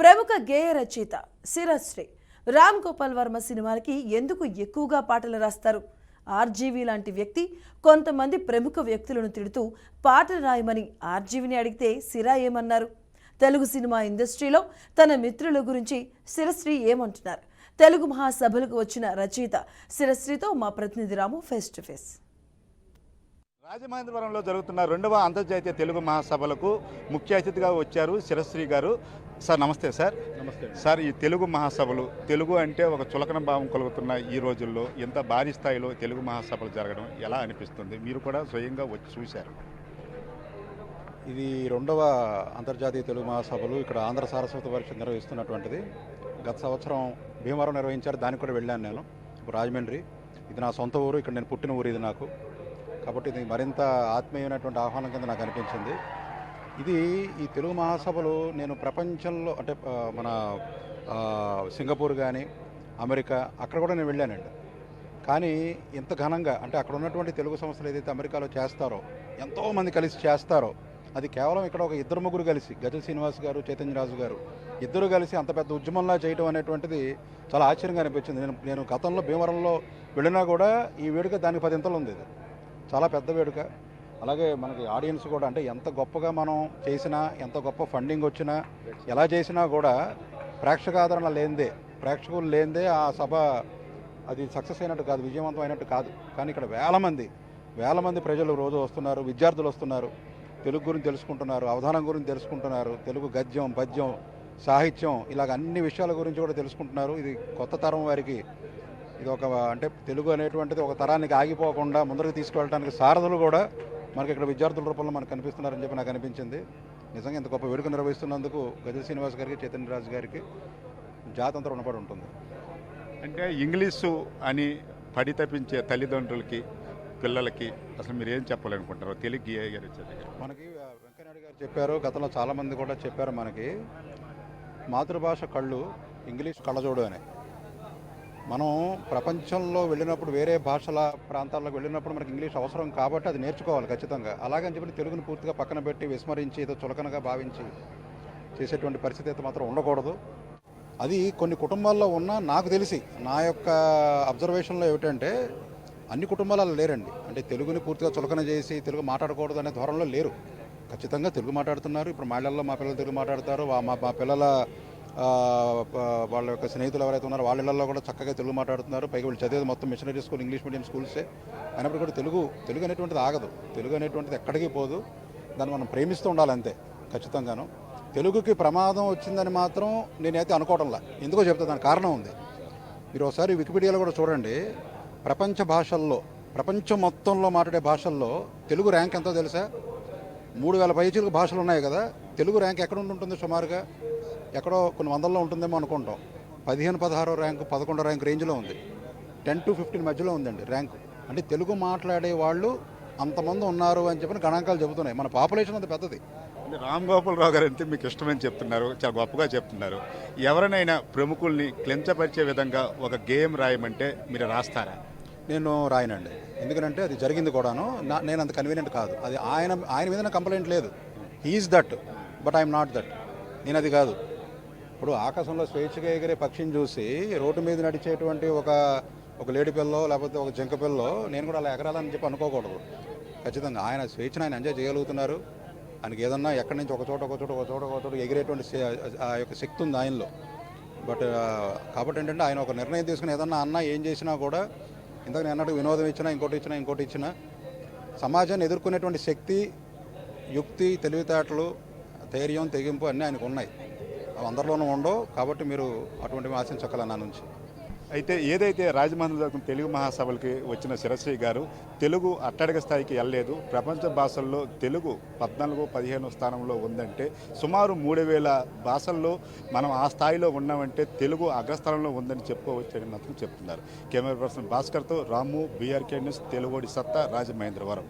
ప్రముఖ గేయ రచయిత శిరశ్రీ రామ్ గోపాల్ వర్మ సినిమాలకి ఎందుకు ఎక్కువగా పాటలు రాస్తారు? ఆర్జీవి లాంటి వ్యక్తి కొంతమంది ప్రముఖ వ్యక్తులను తిడుతూ పాటలు రాయమని ఆర్జీవిని అడిగితే సిరా ఏమన్నారు? తెలుగు సినిమా ఇండస్ట్రీలో తన మిత్రుల గురించి శిరశ్రీ ఏమంటున్నారు? తెలుగు మహాసభలకు వచ్చిన రచయిత శిరశ్రీతో మా ప్రతినిధి రాము ఫేస్ టు ఫేస్. రాజమహేంద్రవరంలో జరుగుతున్న 2వ అంతర్జాతీయ తెలుగు మహాసభలకు ముఖ్య అతిథిగా వచ్చారు శిరశ్రీ గారు. సార్ నమస్తే. సార్ నమస్తే సార్, ఈ తెలుగు మహాసభలు, తెలుగు అంటే ఒక చులకన భావం కలుగుతున్న ఈ రోజుల్లో ఇంత భారీ స్థాయిలో తెలుగు మహాసభలు జరగడం ఎలా అనిపిస్తుంది? మీరు కూడా స్వయంగా వచ్చి చూశారు. ఇది 2వ అంతర్జాతీయ తెలుగు మహాసభలు ఇక్కడ ఆంధ్ర సారస్వత పరిషత్ నిర్వహిస్తున్నటువంటిది. గత సంవత్సరం భీమవరం నిర్వహించారు, దానికి కూడా వెళ్ళాను నేను. ఇప్పుడు రాజమండ్రి, ఇది నా సొంత ఊరు, ఇక్కడ నేను పుట్టిన ఊరు ఇది నాకు. కాబట్టి ఇది మరింత ఆత్మీయమైనటువంటి ఆహ్వానం కింద నాకు అనిపించింది. ఈ తెలుగు మహాసభలు నేను ప్రపంచంలో అంటే మన సింగపూర్ కానీ అమెరికా అక్కడ కూడా నేను వెళ్ళానండి. కానీ ఇంత ఘనంగా అంటే అక్కడ ఉన్నటువంటి తెలుగు సంస్థలు ఏదైతే అమెరికాలో చేస్తారో, ఎంతోమంది కలిసి చేస్తారో, అది కేవలం ఇక్కడ ఒక 2-3 కలిసి, గజల్ శ్రీనివాస్ గారు, చైతన్యరాజు గారు ఇద్దరు కలిసి అంత పెద్ద ఉద్యమంలా చేయడం అనేటువంటిది చాలా ఆశ్చర్యంగా అనిపించింది. నేను గతంలో భీమవరంలో వెళ్ళినా కూడా ఈ వేడుక దానికి 10 ఇంతలు ఉంది. ఇది చాలా పెద్ద వేడుక. అలాగే మనకి ఆడియన్స్ కూడా అంటే ఎంత గొప్పగా మనం చేసినా, ఎంత గొప్ప ఫండింగ్ వచ్చినా, ఎలా చేసినా కూడా ప్రేక్షకాదరణ లేనిదే, ప్రేక్షకులు లేనిదే ఆ సభ అది సక్సెస్ అయినట్టు కాదు, విజయవంతం అయినట్టు కాదు. కానీ ఇక్కడ వేల మంది ప్రజలు రోజు వస్తున్నారు, విద్యార్థులు వస్తున్నారు, తెలుగు గురించి తెలుసుకుంటున్నారు, అవధానం గురించి తెలుసుకుంటున్నారు, తెలుగు గద్యం, పద్యం, సాహిత్యం ఇలాగ అన్ని విషయాల గురించి కూడా తెలుసుకుంటున్నారు. ఇది కొత్త తరం వారికి ఇది ఒక అంటే తెలుగు అనేటువంటిది ఒక తరానికి ఆగిపోకుండా ముందరికి తీసుకువెళ్ళడానికి సారథులు కూడా మనకి ఇక్కడ విద్యార్థుల రూపంలో మనకు కనిపిస్తున్నారని చెప్పి నాకు అనిపించింది. నిజంగా ఇంత గొప్ప వేడుక నిర్వహిస్తున్నందుకు గజల్ శ్రీనివాస్ గారికి, చైతన్యరాజు గారికి జాతంతా రుణపడి ఉంటుంది. అంటే ఇంగ్లీషు అని పడి తప్పించే తల్లిదండ్రులకి, పిల్లలకి అసలు మీరు ఏం చెప్పాలనుకుంటారు? తెలుగు గారు మనకి వెంకయ్యనాయుడు గారు చెప్పారు, గతంలో చాలామంది కూడా చెప్పారు, మనకి మాతృభాష కళ్ళు, ఇంగ్లీష్ కళ్ళజోడు అని. మనం ప్రపంచంలో వెళ్ళినప్పుడు, వేరే భాషల ప్రాంతాలకు వెళ్ళినప్పుడు మనకి ఇంగ్లీష్ అవసరం కాబట్టి అది నేర్చుకోవాలి ఖచ్చితంగా. అలాగని చెప్పి తెలుగుని పూర్తిగా పక్కన పెట్టి విస్మరించి ఏదో చులకనగా భావించి చేసేటువంటి పరిస్థితి అయితే మాత్రం ఉండకూడదు. అది కొన్ని కుటుంబాల్లో ఉన్న నాకు తెలిసి నా యొక్క అబ్జర్వేషన్లో ఏమిటంటే అన్ని కుటుంబాలు అలా లేరండి. అంటే తెలుగుని పూర్తిగా చులకన చేసి తెలుగు మాట్లాడకూడదు అనే ధోరణిలో లేరు. ఖచ్చితంగా తెలుగు మాట్లాడుతున్నారు. ఇప్పుడు మా ఇళ్లలో మా పిల్లలు తెలుగు మాట్లాడతారు. మా పిల్లల వాళ్ళ యొక్క స్నేహితులు ఎవరైతే ఉన్నారో వాళ్ళ ఇళ్లలో కూడా చక్కగా తెలుగు మాట్లాడుతున్నారు. పైగా వీళ్ళు చదివేది మొత్తం మిషనరీ స్కూల్, ఇంగ్లీష్ మీడియం స్కూల్సే అయినప్పుడు కూడా తెలుగు అనేటువంటిది ఆగదు. తెలుగు అనేటువంటిది ఎక్కడికి పోదు. దాన్ని మనం ప్రేమిస్తూ ఉండాలి అంతే ఖచ్చితంగాను. తెలుగుకి ప్రమాదం వచ్చిందని మాత్రం నేనైతే అనుకోవడంలా. ఎందుకో చెప్తా, దానికి కారణం ఉంది. మీరు ఒకసారి వికీపీడియాలో కూడా చూడండి. ప్రపంచ భాషల్లో, ప్రపంచం మొత్తంలో మాట్లాడే భాషల్లో తెలుగు ర్యాంక్ ఎంతో తెలుసా? 3000 పైచీలకు భాషలు ఉన్నాయి కదా. తెలుగు ర్యాంక్ ఎక్కడ ఉంటుంది? సుమారుగా ఎక్కడో కొన్ని వందల్లో ఉంటుందేమో అనుకుంటాం. 15, 16 ర్యాంకు, 11 ర్యాంక్ రేంజ్లో ఉంది. 10 to 15 మధ్యలో ఉందండి ర్యాంకు. అంటే తెలుగు మాట్లాడే వాళ్ళు అంతమంది ఉన్నారు అని చెప్పిన గణాంకాలు చెబుతున్నాయి. మన పాపులేషన్ అంత పెద్దది. రామ్ గోపాల్ రావు గారు అంటే మీకు ఇష్టమని చెప్తున్నారు, చాలా గొప్పగా చెప్తున్నారు. ఎవరినైనా ప్రముఖుల్ని క్లించపరిచే విధంగా ఒక గేమ్ రాయమంటే మీరు రాస్తారా? నేను రాయనండి. ఎందుకంటే అది జరిగింది కూడాను. నేను అంత కన్వీనియంట్ కాదు. అది ఆయన మీద కంప్లైంట్ లేదు. He is that, but I'm not that. నేను అది కాదు. ఇప్పుడు ఆకాశంలో స్వేచ్ఛగా ఎగిరే పక్షిని చూసి రోడ్డు మీద నడిచేటువంటి ఒక లేడి పిల్లో లేకపోతే ఒక జింక పిల్లో నేను కూడా అలా ఎగరాలని చెప్పి అనుకోకూడదు. ఖచ్చితంగా ఆయన స్వేచ్ఛను ఆయన ఎంజాయ్ చేయగలుగుతున్నారు. ఆయనకి ఏదన్నా ఎక్కడి నుంచి ఒక చోట ఎగిరేటువంటి ఆ యొక్క శక్తి ఉంది ఆయనలో. బట్ కాబట్టి ఏంటంటే ఆయన ఒక నిర్ణయం తీసుకుని ఏదన్నా అన్నా, ఏం చేసినా కూడా, ఇంతకు నేను అన్నట్టు వినోదం ఇచ్చినా, ఇంకోటి ఇచ్చినా సమాజాన్ని ఎదుర్కొనేటువంటి శక్తి, యుక్తి, తెలివితేటలు, ధైర్యం, తెగింపు అన్నీ ఆయనకు ఉన్నాయి. అవి అందరిలోనూ ఉండవు. కాబట్టి మీరు అటువంటివి ఆశించగల నా నుంచి. అయితే ఏదైతే రాజమండ్రిలో జరుగుతున్న తెలుగు మహాసభలకి వచ్చిన శిరశ్రీ గారు తెలుగు అట్టడిగ స్థాయికి వెళ్ళలేదు. ప్రపంచ భాషల్లో తెలుగు 14, 15 స్థానంలో ఉందంటే సుమారు 3000 భాషల్లో మనం ఆ స్థాయిలో ఉన్నామంటే తెలుగు అగ్రస్థానంలో ఉందని చెప్పుకోవచ్చని మాత్రం చెప్తున్నారు. కెమెరా పర్సన్ భాస్కర్తో రాము, బీఆర్కే న్యూస్, తెలుగుడి సత్తా, రాజమహేంద్రవరం.